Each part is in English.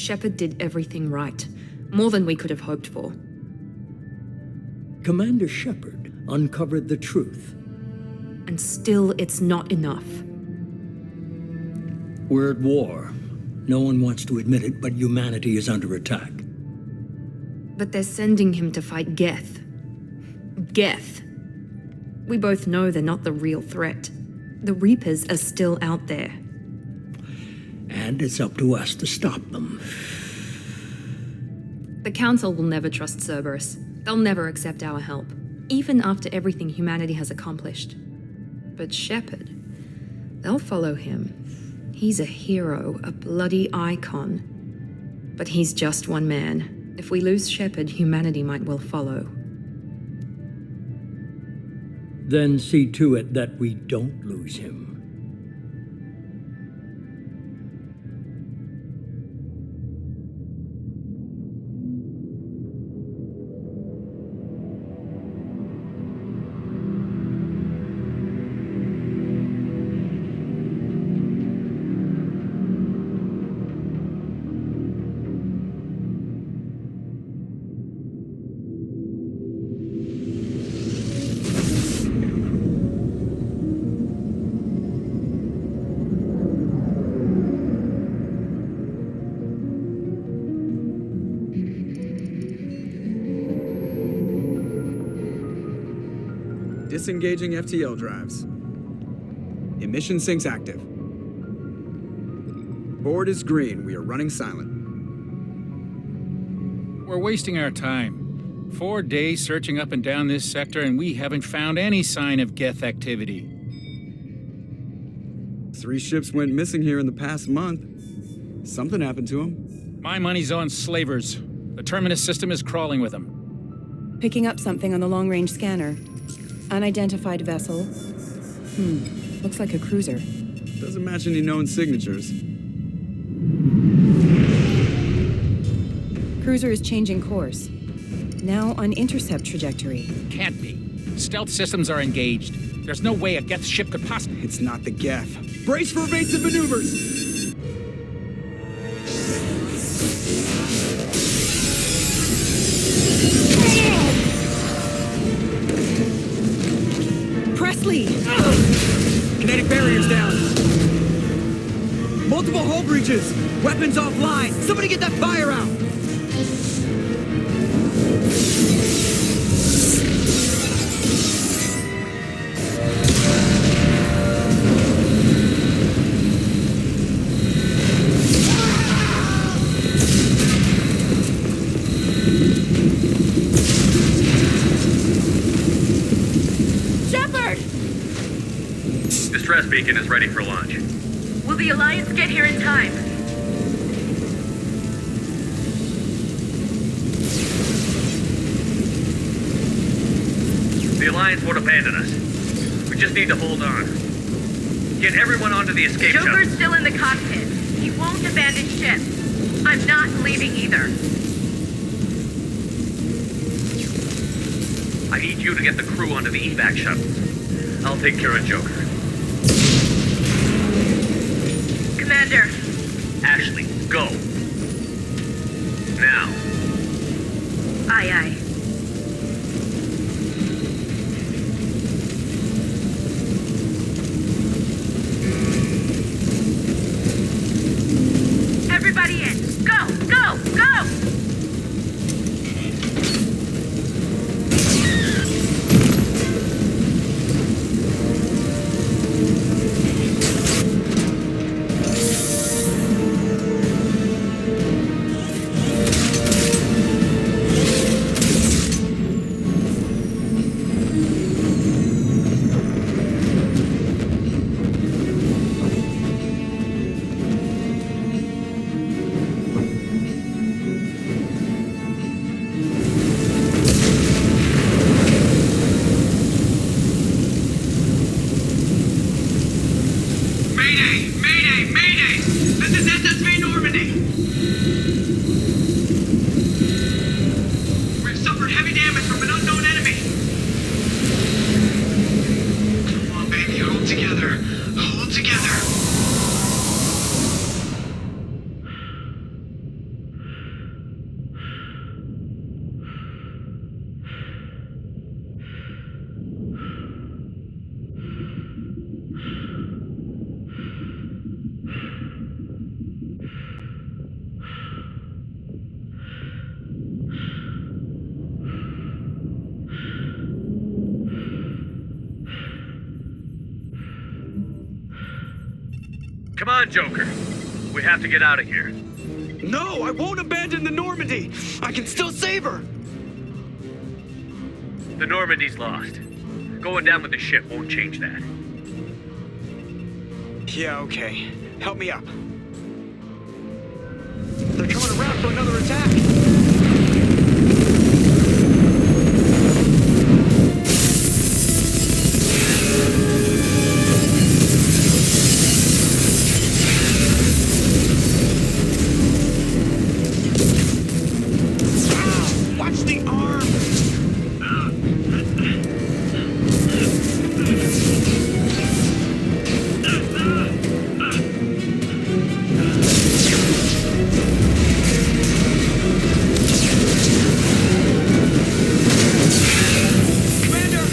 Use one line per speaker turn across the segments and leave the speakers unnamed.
Shepard did everything right. More than we could have hoped for.
Commander Shepard uncovered the truth.
And still, it's not enough.
We're at war. No one wants to admit it, but humanity is under attack.
But they're sending him to fight Geth. Geth. We both know they're not the real threat. The Reapers are still out there.
And it's up to us to stop them.
The Council will never trust Cerberus. They'll never accept our help, even after everything humanity has accomplished. But Shepard, they'll follow him. He's a hero, a bloody icon. But he's just one man. If we lose Shepard, humanity might well follow.
Then see to it that we don't lose him.
Disengaging FTL drives. Emission sinks active. Board is green. We are running silent.
We're wasting our time. 4 days searching up and down this sector, and we haven't found any sign of Geth activity.
3 ships went missing here in the past month. Something happened to them.
My money's on slavers. The Terminus system is crawling with them.
Picking up something on the long-range scanner. Unidentified vessel. Looks like a cruiser.
Doesn't match any known signatures.
Cruiser is changing course. Now on intercept trajectory.
Can't be. Stealth systems are engaged. There's no way a Geth ship could possibly...
It's not the Geth. Brace for evasive maneuvers!
Presley!
Kinetic barriers down. Multiple hull breaches. Weapons offline. Somebody get that fire out.
Distress beacon is ready for launch.
Will the Alliance get here in time?
The Alliance won't abandon us. We just need to hold on. Get everyone onto the escape shuttle.
Joker's still in the cockpit. He won't abandon ship. I'm not leaving either.
I need you to get the crew onto the evac shuttles. I'll take care of Joker.
Commander.
Ashley, go. Now.
Aye, aye. Everybody in. Go, go, go!
Come on, Joker. We have to get out of here.
No, I won't abandon the Normandy. I can still save her.
The Normandy's lost. Going down with the ship won't change that.
Yeah, okay. Help me up. They're coming around for another attack. Watch the arm! Commander!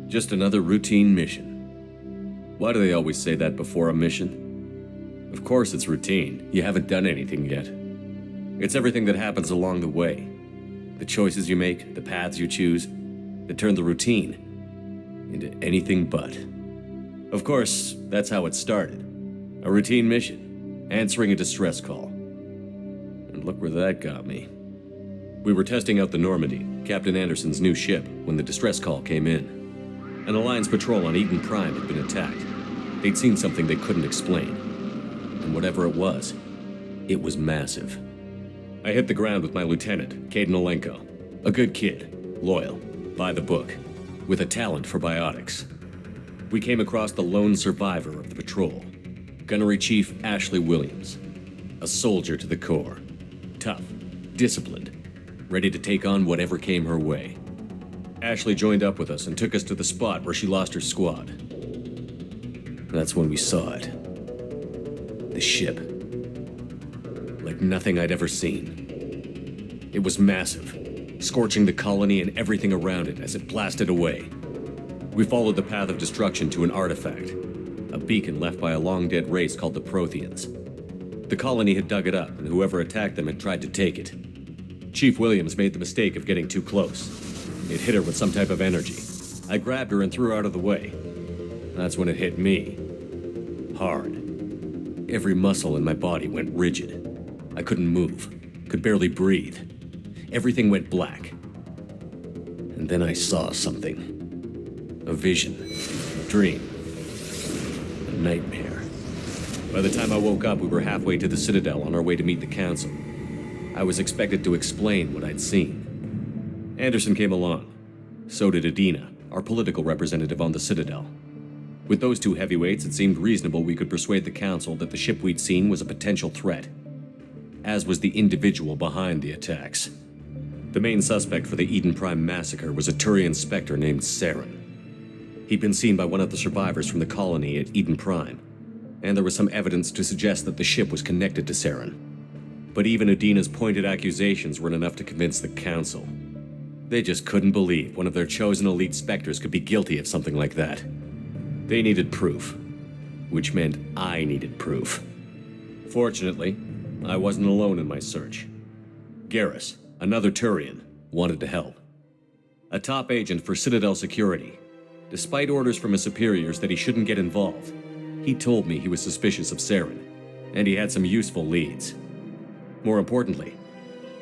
Just another routine mission. Why do they always say that before a mission? Of course it's routine. You haven't done anything yet. It's everything that happens along the way. The choices you make, the paths you choose, that turn the routine into anything but. Of course, that's how it started. A routine mission, answering a distress call. And look where that got me. We were testing out the Normandy, Captain Anderson's new ship, when the distress call came in. An Alliance patrol on Eden Prime had been attacked. They'd seen something they couldn't explain. And whatever it was massive. I hit the ground with my lieutenant, Caden Olenko. A good kid, loyal, by the book, with a talent for biotics. We came across the lone survivor of the patrol, Gunnery Chief Ashley Williams. A soldier to the core. Tough, disciplined, ready to take on whatever came her way. Ashley joined up with us and took us to the spot where she lost her squad. That's when we saw it. The ship. Like nothing I'd ever seen. It was massive, scorching the colony and everything around it as it blasted away. We followed the path of destruction to an artifact, a beacon left by a long-dead race called the Protheans. The colony had dug it up, and whoever attacked them had tried to take it. Chief Williams made the mistake of getting too close. It hit her with some type of energy. I grabbed her and threw her out of the way. That's when it hit me. Hard. Every muscle in my body went rigid. I couldn't move, could barely breathe. Everything went black. And then I saw something. A vision. A dream. A nightmare. By the time I woke up, we were halfway to the Citadel on our way to meet the Council. I was expected to explain what I'd seen. Anderson came along. So did Adina, our political representative on the Citadel. With those two heavyweights, it seemed reasonable we could persuade the Council that the ship we'd seen was a potential threat, as was the individual behind the attacks. The main suspect for the Eden Prime massacre was a Turian Spectre named Saren. He'd been seen by one of the survivors from the colony at Eden Prime, and there was some evidence to suggest that the ship was connected to Saren. But even Adina's pointed accusations weren't enough to convince the Council. They just couldn't believe one of their chosen elite Spectres could be guilty of something like that. They needed proof, which meant I needed proof. Fortunately, I wasn't alone in my search. Garrus, Another Turian wanted to help. A top agent for Citadel Security. Despite orders from his superiors that he shouldn't get involved, he told me he was suspicious of Saren, and he had some useful leads. More importantly,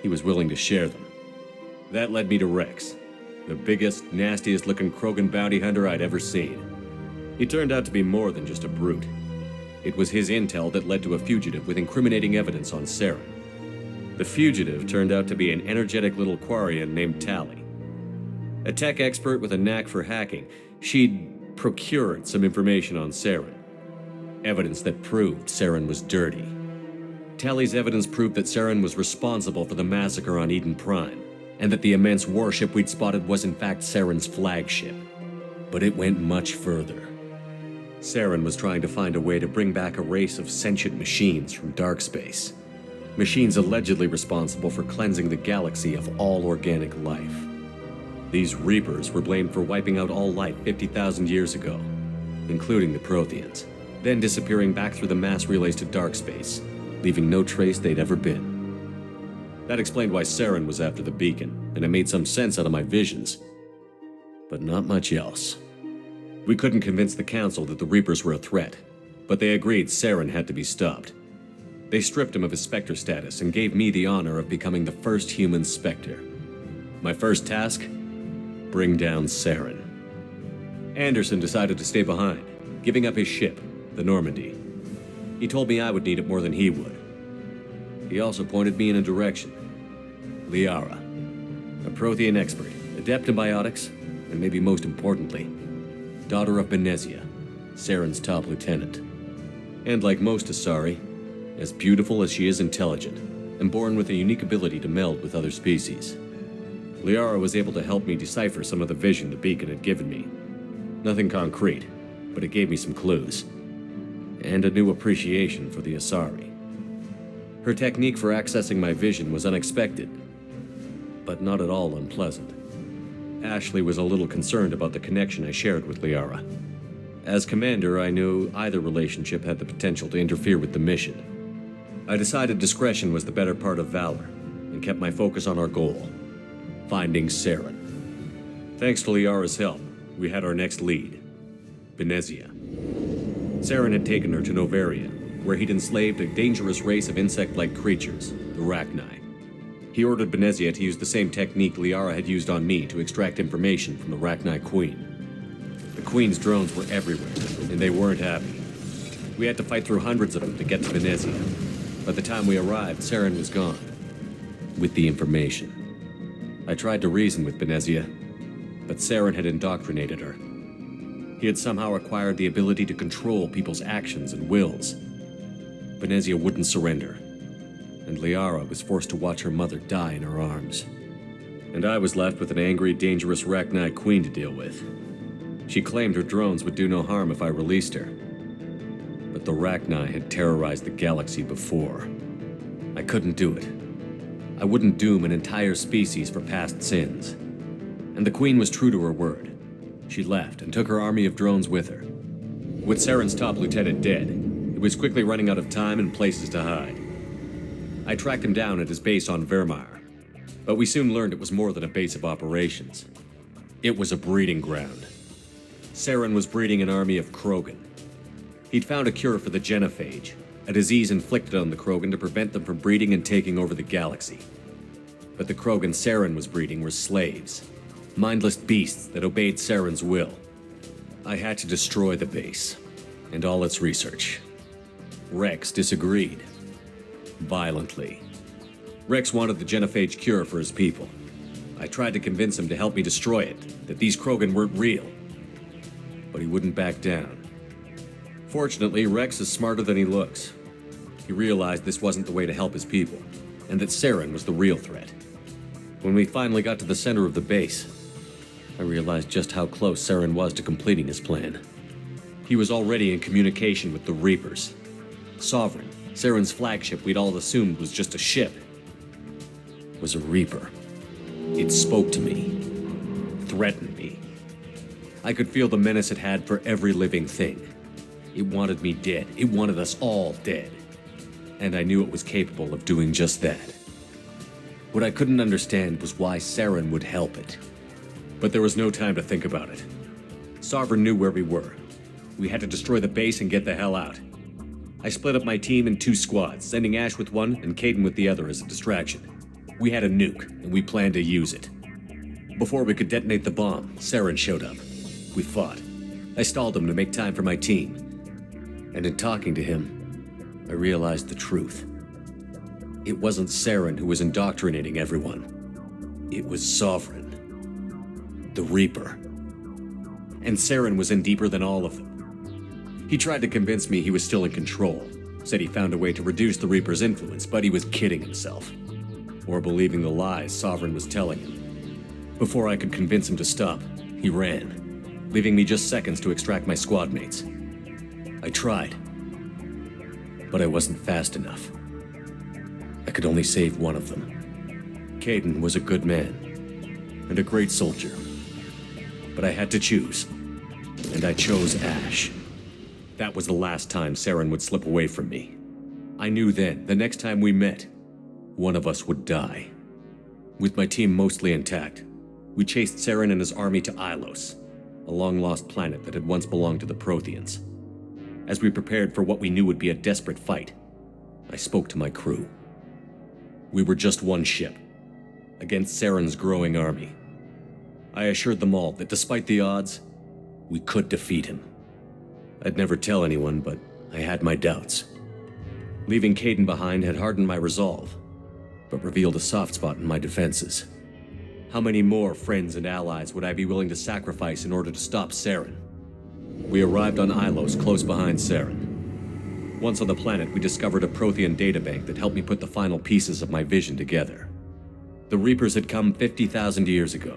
he was willing to share them. That led me to Rex, the biggest, nastiest-looking Krogan bounty hunter I'd ever seen. He turned out to be more than just a brute. It was his intel that led to a fugitive with incriminating evidence on Saren. The fugitive turned out to be an energetic little Quarian named Tali. A tech expert with a knack for hacking, she'd procured some information on Saren. Evidence that proved Saren was dirty. Tali's evidence proved that Saren was responsible for the massacre on Eden Prime, and that the immense warship we'd spotted was in fact Saren's flagship. But it went much further. Saren was trying to find a way to bring back a race of sentient machines from dark space. Machines allegedly responsible for cleansing the galaxy of all organic life. These Reapers were blamed for wiping out all life 50,000 years ago, including the Protheans, then disappearing back through the mass relays to dark space, leaving no trace they'd ever been. That explained why Saren was after the beacon, and it made some sense out of my visions. But not much else. We couldn't convince the Council that the Reapers were a threat, but they agreed Saren had to be stopped. They stripped him of his Spectre status and gave me the honor of becoming the first human Spectre. My first task? Bring down Saren. Anderson decided to stay behind, giving up his ship, the Normandy. He told me I would need it more than he would. He also pointed me in a direction. Liara, a Prothean expert, adept in biotics, and maybe most importantly, daughter of Benezia, Saren's top lieutenant. And like most Asari, as beautiful as she is intelligent, and born with a unique ability to meld with other species. Liara was able to help me decipher some of the vision the beacon had given me. Nothing concrete, but it gave me some clues. And a new appreciation for the Asari. Her technique for accessing my vision was unexpected, but not at all unpleasant. Ashley was a little concerned about the connection I shared with Liara. As commander, I knew either relationship had the potential to interfere with the mission. I decided discretion was the better part of valor, and kept my focus on our goal, finding Saren. Thanks to Liara's help, we had our next lead, Benezia. Saren had taken her to Novaria, where he'd enslaved a dangerous race of insect-like creatures, the Rachni. He ordered Benezia to use the same technique Liara had used on me to extract information from the Rachni Queen. The Queen's drones were everywhere, and they weren't happy. We had to fight through hundreds of them to get to Benezia. By the time we arrived, Saren was gone, with the information. I tried to reason with Benezia, but Saren had indoctrinated her. He had somehow acquired the ability to control people's actions and wills. Benezia wouldn't surrender, and Liara was forced to watch her mother die in her arms. And I was left with an angry, dangerous Rachni Queen to deal with. She claimed her drones would do no harm if I released her. But the Rachni had terrorized the galaxy before. I couldn't do it. I wouldn't doom an entire species for past sins. And the Queen was true to her word. She left and took her army of drones with her. With Saren's top lieutenant dead, it was quickly running out of time and places to hide. I tracked him down at his base on Vermeer, but we soon learned it was more than a base of operations. It was a breeding ground. Saren was breeding an army of Krogan. He'd found a cure for the genophage, a disease inflicted on the Krogan to prevent them from breeding and taking over the galaxy. But the Krogan Saren was breeding were slaves, mindless beasts that obeyed Saren's will. I had to destroy the base, and all its research. Rex disagreed. Violently. Rex wanted the genophage cure for his people. I tried to convince him to help me destroy it, that these Krogan weren't real. But he wouldn't back down. Fortunately, Rex is smarter than he looks. He realized this wasn't the way to help his people, and that Saren was the real threat. When we finally got to the center of the base, I realized just how close Saren was to completing his plan. He was already in communication with the Reapers. Sovereign, Saren's flagship we'd all assumed was just a ship, was a Reaper. It spoke to me, threatened me. I could feel the menace it had for every living thing. It wanted me dead. It wanted us all dead. And I knew it was capable of doing just that. What I couldn't understand was why Saren would help it. But there was no time to think about it. Sovereign knew where we were. We had to destroy the base and get the hell out. I split up my team in 2 squads, sending Ash with one and Caden with the other as a distraction. We had a nuke, and we planned to use it. Before we could detonate the bomb, Saren showed up. We fought. I stalled him to make time for my team. And in talking to him, I realized the truth. It wasn't Saren who was indoctrinating everyone. It was Sovereign. The Reaper. And Saren was in deeper than all of them. He tried to convince me he was still in control, said he found a way to reduce the Reaper's influence, but he was kidding himself. Or believing the lies Sovereign was telling him. Before I could convince him to stop, he ran, leaving me just seconds to extract my squad mates. I tried, but I wasn't fast enough. I could only save one of them. Caden was a good man, and a great soldier. But I had to choose, and I chose Ash. That was the last time Saren would slip away from me. I knew then, the next time we met, one of us would die. With my team mostly intact, we chased Saren and his army to Ilos, a long-lost planet that had once belonged to the Protheans. As we prepared for what we knew would be a desperate fight, I spoke to my crew. We were just one ship, against Saren's growing army. I assured them all that despite the odds, we could defeat him. I'd never tell anyone, but I had my doubts. Leaving Caden behind had hardened my resolve, but revealed a soft spot in my defenses. How many more friends and allies would I be willing to sacrifice in order to stop Saren? We arrived on Ilos, close behind Saren. Once on the planet, we discovered a Prothean databank that helped me put the final pieces of my vision together. The Reapers had come 50,000 years ago,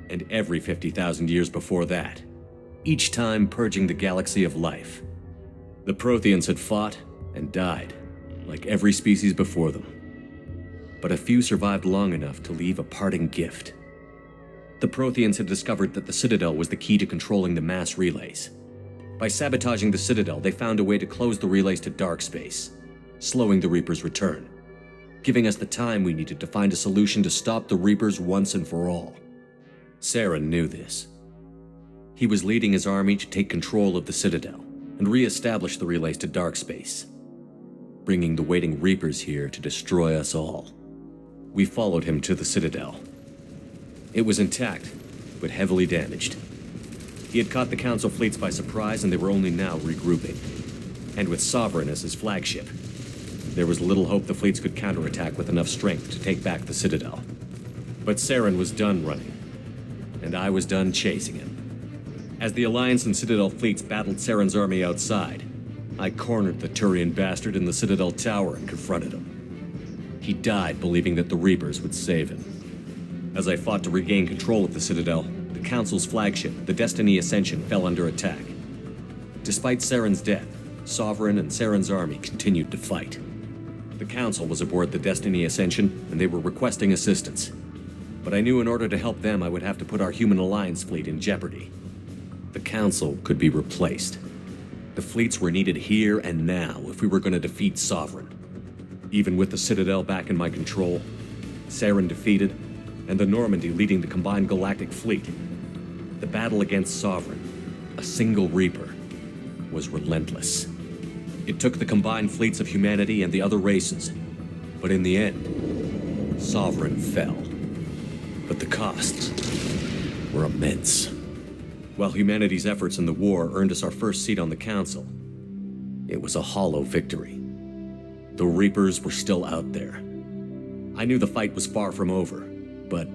and every 50,000 years before that, each time purging the galaxy of life. The Protheans had fought and died, like every species before them. But a few survived long enough to leave a parting gift. The Protheans had discovered that the Citadel was the key to controlling the mass relays. By sabotaging the Citadel, they found a way to close the relays to dark space, slowing the Reaper's return, giving us the time we needed to find a solution to stop the Reapers once and for all. Saren knew this. He was leading his army to take control of the Citadel and re-establish the relays to dark space, bringing the waiting Reapers here to destroy us all. We followed him to the Citadel. It was intact, but heavily damaged. He had caught the Council fleets by surprise, and they were only now regrouping. And with Sovereign as his flagship, there was little hope the fleets could counterattack with enough strength to take back the Citadel. But Saren was done running, and I was done chasing him. As the Alliance and Citadel fleets battled Saren's army outside, I cornered the Turian bastard in the Citadel tower and confronted him. He died believing that the Reapers would save him. As I fought to regain control of the Citadel, the Council's flagship, the Destiny Ascension, fell under attack. Despite Saren's death, Sovereign and Saren's army continued to fight. The Council was aboard the Destiny Ascension, and they were requesting assistance. But I knew in order to help them, I would have to put our human Alliance fleet in jeopardy. The Council could be replaced. The fleets were needed here and now if we were going to defeat Sovereign. Even with the Citadel back in my control, Saren defeated, and the Normandy leading the combined galactic fleet, the battle against Sovereign, a single Reaper, was relentless. It took the combined fleets of humanity and the other races, but in the end, Sovereign fell. But the costs were immense. While humanity's efforts in the war earned us our first seat on the Council, it was a hollow victory. The Reapers were still out there. I knew the fight was far from over, but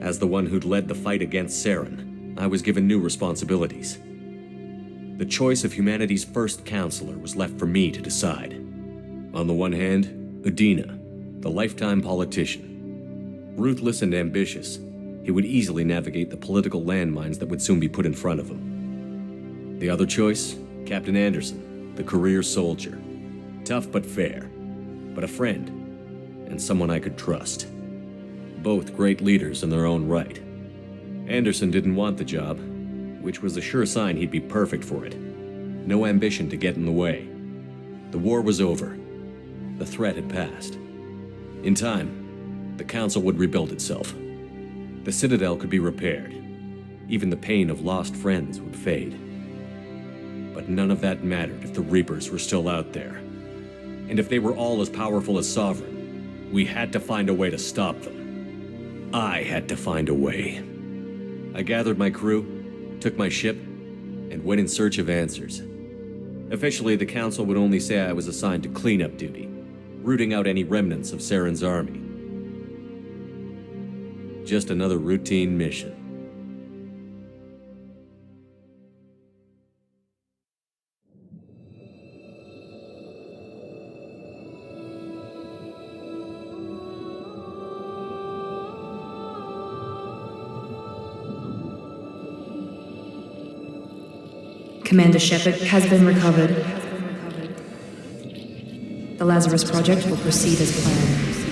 as the one who'd led the fight against Saren, I was given new responsibilities. The choice of humanity's first counselor was left for me to decide. On the one hand, Udina, the lifetime politician. Ruthless and ambitious, he would easily navigate the political landmines that would soon be put in front of him. The other choice, Captain Anderson, the career soldier. Tough but fair, but a friend, and someone I could trust. Both great leaders in their own right. Anderson didn't want the job, which was a sure sign he'd be perfect for it. No ambition to get in the way. The war was over. The threat had passed. In time, The Council would rebuild itself. The Citadel could be repaired. Even the pain of lost friends would fade. But none of that mattered if the Reapers were still out there. And if they were all as powerful as Sovereign, we had to find a way to stop them. I had to find a way. I gathered my crew, took my ship, and went in search of answers. Officially, the Council would only say I was assigned to cleanup duty, rooting out any remnants of Saren's army. Just another routine mission.
Commander Shepard has been recovered. The Lazarus Project will proceed as planned.